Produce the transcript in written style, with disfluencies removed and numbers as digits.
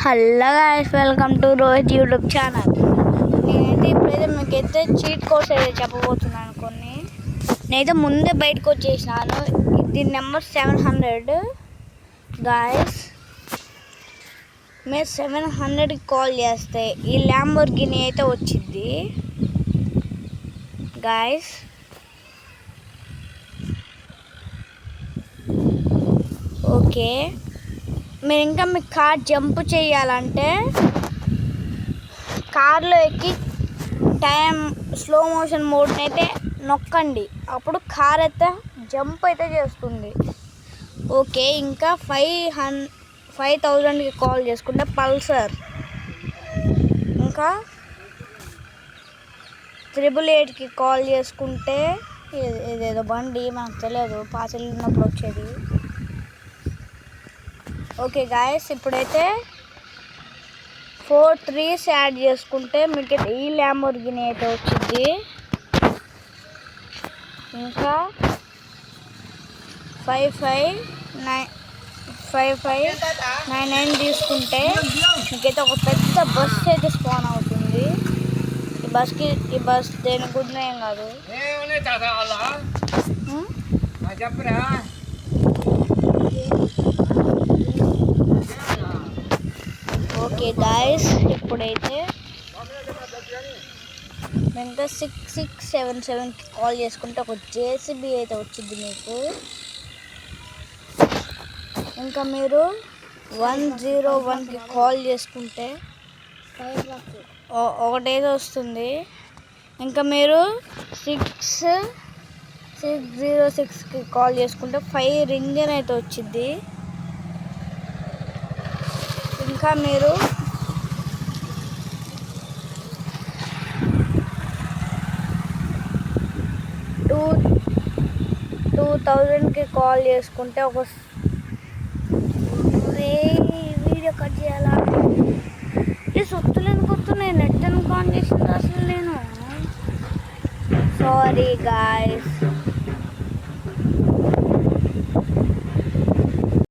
Hello guys, welcome to Rohit YouTube channel. నేనైతే ఇప్పుడైతే మీకైతే చీట్ కోడ్స్ అయితే చెప్పబోతున్నాను కొన్ని. నేనైతే ముందే బయటకు వచ్చేసినాను. ఇది నెంబర్ 700 గాయస్. మీరు 700కి కాల్ చేస్తే ఈ ల్యాంబోర్గిని అయితే వచ్చింది గాయస్. ఓకే, మీరు ఇంకా మీ కార్ జంప్ చేయాలంటే కార్లో ఎక్కి టైం స్లో మోషన్ మోడ్ని అయితే నొక్కండి, అప్పుడు కార్ అయితే జంప్ అయితే చేస్తుంది. ఓకే, ఇంకా 5000కి కాల్ చేసుకుంటే పల్సర్, ఇంకా 888కి కాల్ చేసుకుంటే ఇదేదో బండి మనకు తెలియదు, పాసలు ఉన్నప్పుడు వచ్చేది. ఓకే గాయస్, ఇప్పుడైతే 4 3s యాడ్ చేసుకుంటే మీకు ఈ ల్యాంబోర్గిని అయితే వచ్చింది. ఇంకా 5599 తీసుకుంటే మీకైతే ఒక పెద్ద బస్ అయితే స్పాన్ అవుతుంది. ఈ బస్ దేని గుడ్ ఏం కాదు. ఓకే గాయస్, ఇప్పుడైతే ఇంకా 6677కి కాల్ చేసుకుంటే ఒక జేసీబీ అయితే వచ్చింది మీకు. ఇంకా మీరు 101కి కాల్ చేసుకుంటే ఒకటైతే వస్తుంది. ఇంకా మీరు 6606కి కాల్ చేసుకుంటే 5 రింగర్ అయితే వచ్చింది. ఇంకా మీరు 2000కి కాల్ చేసుకుంటే ఒక వీడియో కట్ చేయాలా? ఈ సొత్తులేని కొత్తున్నాయి, నెట్ అని కాల్ చేసింది అసలు నేను. Sorry guys.